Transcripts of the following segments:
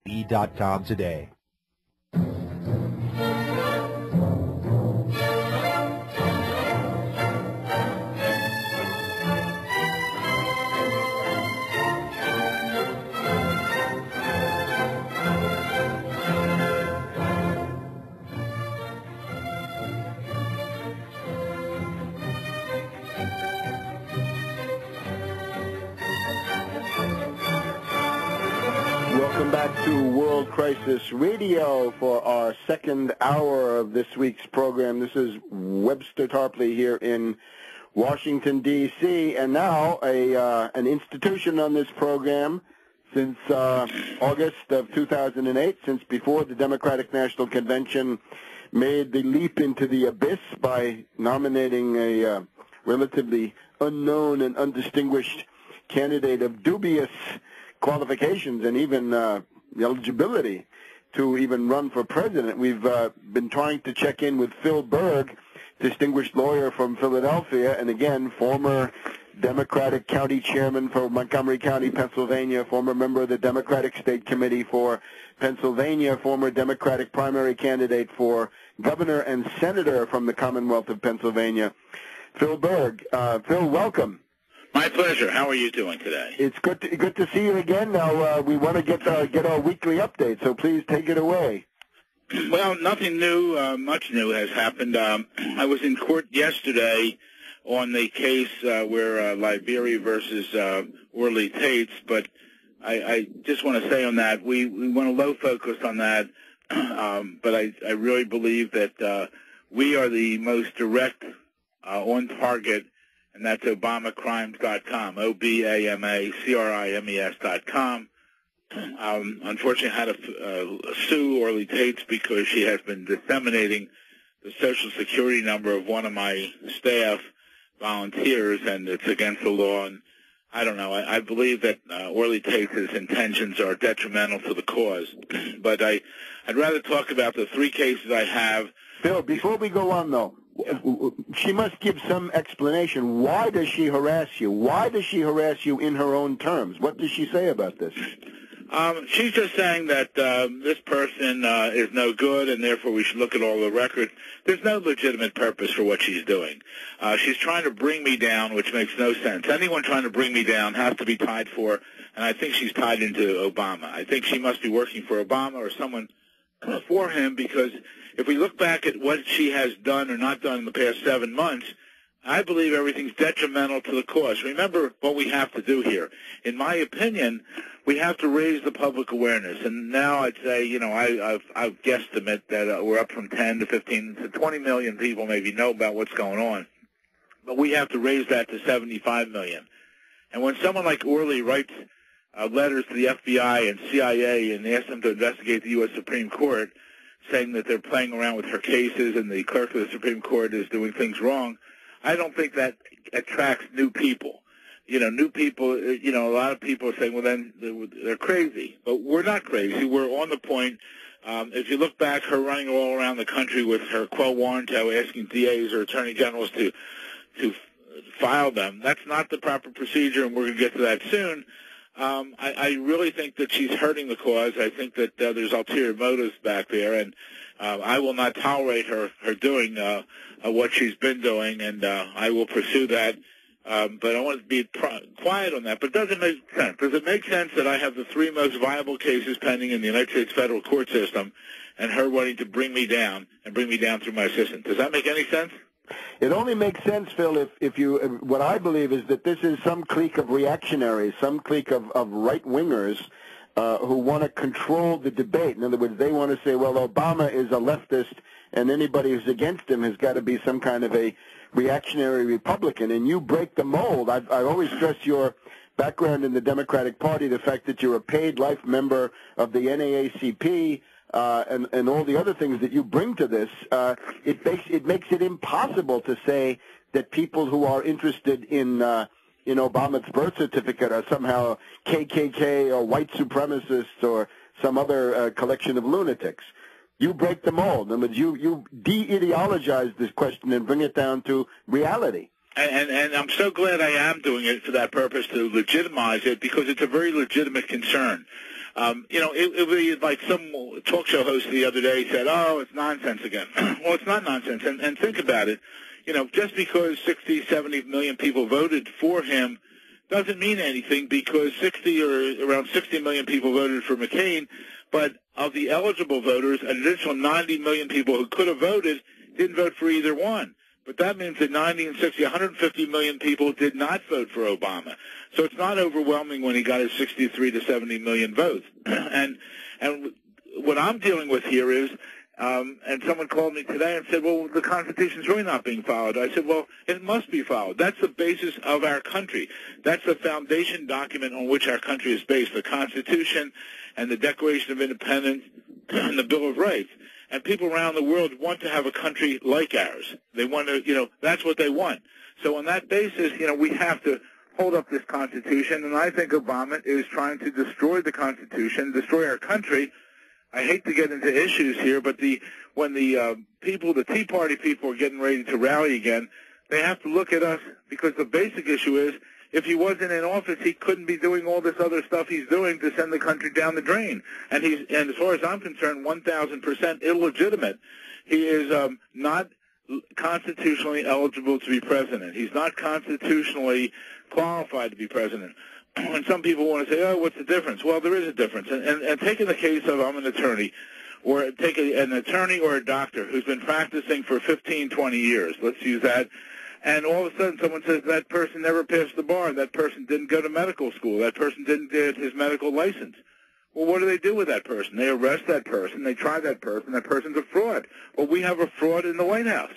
B.com today. Welcome back to World Crisis Radio for our second hour of this week's program. This is Webster Tarpley here in Washington, D.C., and now an institution on this program since August of 2008, since before the Democratic National Convention made the leap into the abyss by nominating a relatively unknown and undistinguished candidate of dubious qualifications and even eligibility to even run for president. We've been trying to check in with Phil Berg, distinguished lawyer from Philadelphia, and again, former Democratic County Chairman for Montgomery County, Pennsylvania, former member of the Democratic State Committee for Pennsylvania, former Democratic primary candidate for governor and senator from the Commonwealth of Pennsylvania. Phil Berg. Phil, welcome. My pleasure. How are you doing today? It's good to see you again. Now we want to get our weekly update, so please take it away. Well, nothing new. Much new has happened. I was in court yesterday on the case where Liberia versus Orly Tates, but I just want to say on that we want to low focus on that, but I really believe that we are the most direct on target. And that's ObamaCrimes.com, OBAMACRIMES.com. Unfortunately, I had to sue Orly Tates because she has been disseminating the Social Security number of one of my staff volunteers, and it's against the law. And I don't know. I believe that Orly Tates' intentions are detrimental to the cause. But I'd rather talk about the three cases I have. Phil, before we go on, though, she must give some explanation. Why does she harass you? Why does she harass you in her own terms? What does she say about this? She's just saying that this person is no good, and therefore we should look at all the records. There's no legitimate purpose for what she's doing. She's trying to bring me down, which makes no sense. Anyone trying to bring me down has to be tied for, and I think she's tied into Obama. I think she must be working for Obama or someone for him, because if we look back at what she has done or not done in the past 7 months, I believe everything's detrimental to the cause. Remember what we have to do here. In my opinion, we have to raise the public awareness. And now I'd say, I've guesstimate that we're up from 10 to 15 to 20 million people maybe know about what's going on. But we have to raise that to 75 million. And when someone like Orly writes letters to the FBI and CIA and asks them to investigate the U.S. Supreme Court, saying that they're playing around with her cases and the clerk of the Supreme Court is doing things wrong, I don't think that attracts new people. New people, a lot of people are saying, well, then they're crazy. But we're not crazy. We're on the point. If you look back, her running all around the country with her quo warranto, asking DAs or attorney generals to file them, that's not the proper procedure, and we're going to get to that soon. I really think that she's hurting the cause. I think that there's ulterior motives back there, and I will not tolerate her doing what she's been doing, and I will pursue that. But I want to be quiet on that. But does it make sense? Does it make sense that I have the three most viable cases pending in the United States federal court system, and her wanting to bring me down and bring me down through my assistant? Does that make any sense? It only makes sense, Phil, if you, what I believe is that this is some clique of reactionaries, some clique of right-wingers who want to control the debate. In other words, they want to say, well, Obama is a leftist, and anybody who's against him has got to be some kind of a reactionary Republican, and you break the mold. I've always stressed your background in the Democratic Party, the fact that you're a paid life member of the NAACP, and all the other things that you bring to this. It makes it impossible to say that people who are interested in Obama's birth certificate are somehow KKK or white supremacists or some other collection of lunatics. You break the mold. In other words, you de-ideologize this question and bring it down to reality. And I'm so glad I am doing it for that purpose, to legitimize it, because it's a very legitimate concern. It would be like some talk show host the other day said, "Oh, it's nonsense again." Well, it's not nonsense. And think about it. Just because 60, 70 million people voted for him doesn't mean anything, because 60 or around 60 million people voted for McCain, but of the eligible voters, an additional 90 million people who could have voted didn't vote for either one. But that means that 90 and 60, 150 million people did not vote for Obama. So it's not overwhelming when he got his 63 to 70 million votes. And what I'm dealing with here is, and someone called me today and said, well, the Constitution's really not being followed. I said, well, it must be followed. That's the basis of our country. That's the foundation document on which our country is based, the Constitution and the Declaration of Independence and the Bill of Rights. And people around the world want to have a country like ours. They want to, that's what they want. So on that basis, we have to hold up this Constitution, and I think Obama is trying to destroy the Constitution, destroy our country. I hate to get into issues here, but when the Tea Party people are getting ready to rally again, they have to look at us, because the basic issue is, if he wasn't in office, he couldn't be doing all this other stuff he's doing to send the country down the drain. And as far as I'm concerned, 1,000% illegitimate. He is not constitutionally eligible to be president. He's not constitutionally qualified to be president. And some people want to say, oh, what's the difference? Well, there is a difference. And taking the case of I'm an attorney, or take an attorney or a doctor who's been practicing for 15, 20 years. Let's use that. And all of a sudden someone says that person never passed the bar, that person didn't go to medical school, that person didn't get his medical license. Well, what do they do with that person? They arrest that person, they try that person's a fraud. Well, we have a fraud in the White House.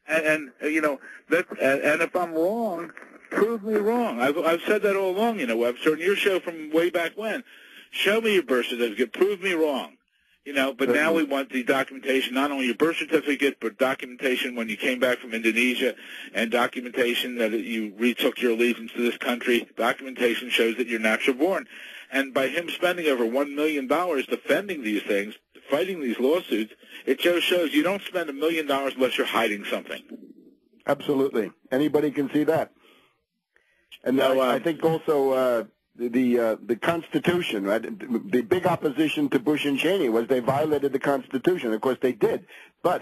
And if I'm wrong, prove me wrong. I've said that all along, Webster, in your show from way back when. Show me your birth certificate, prove me wrong. But now we want the documentation, not only your birth certificate, but documentation when you came back from Indonesia, and documentation that you retook your allegiance to this country. Documentation shows that you're natural born. And by him spending over $1 million defending these things, fighting these lawsuits, it just shows you don't spend $1 million unless you're hiding something. Absolutely. Anybody can see that. And I think also the Constitution, right? The big opposition to Bush and Cheney was they violated the Constitution. Of course, they did. But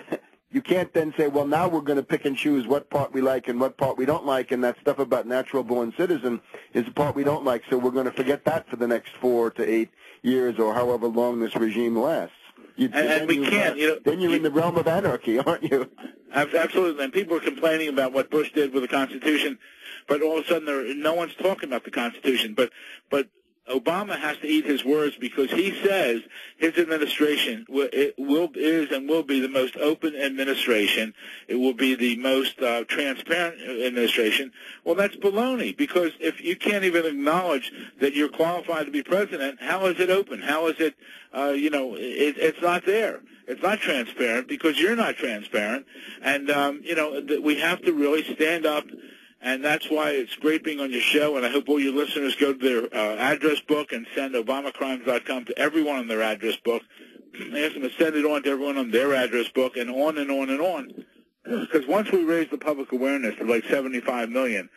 you can't then say, well, now we're going to pick and choose what part we like and what part we don't like, and that stuff about natural-born citizen is the part we don't like, so we're going to forget that for the next 4 to 8 years or however long this regime lasts. And we can't. Then you're in the realm of anarchy, aren't you? Absolutely. And people are complaining about what Bush did with the Constitution, but all of a sudden no one's talking about the Constitution. But Obama has to eat his words, because he says his administration is and will be the most open administration. It will be the most transparent administration. Well, that's baloney, because if you can't even acknowledge that you're qualified to be president, how is it open? How is it, it's not there. It's not transparent because you're not transparent. And, we have to really stand up. And that's why it's great being on your show, and I hope all your listeners go to their address book and send ObamaCrimes.com to everyone on their address book. Ask them to send it on to everyone on their address book, and on and on and on. Because once we raise the public awareness to like 75 million,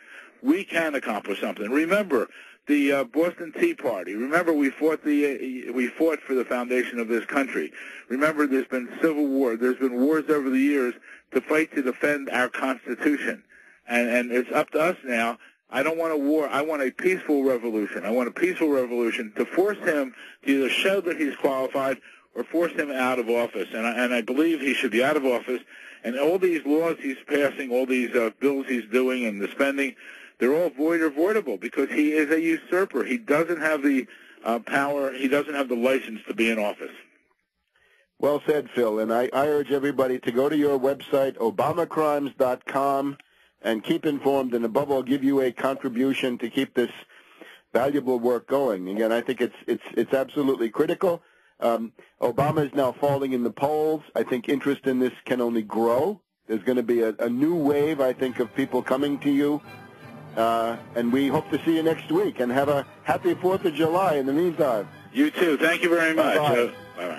we can accomplish something. Remember the Boston Tea Party. Remember we fought for the foundation of this country. Remember there's been civil war. There's been wars over the years to fight to defend our Constitution. And it's up to us now. I don't want a war. I want a peaceful revolution. I want a peaceful revolution to force him to either show that he's qualified or force him out of office. And I believe he should be out of office. And all these laws he's passing, all these bills he's doing and the spending, they're all void or voidable because he is a usurper. He doesn't have the power. He doesn't have the license to be in office. Well said, Phil. And I urge everybody to go to your website, ObamaCrimes.com, and keep informed, and above all, give you a contribution to keep this valuable work going. Again, I think it's absolutely critical. Obama is now falling in the polls. I think interest in this can only grow. There's going to be a new wave, I think, of people coming to you, and we hope to see you next week. And have a happy 4th of July in the meantime. You too. Thank you very much. Bye-bye. Bye-bye.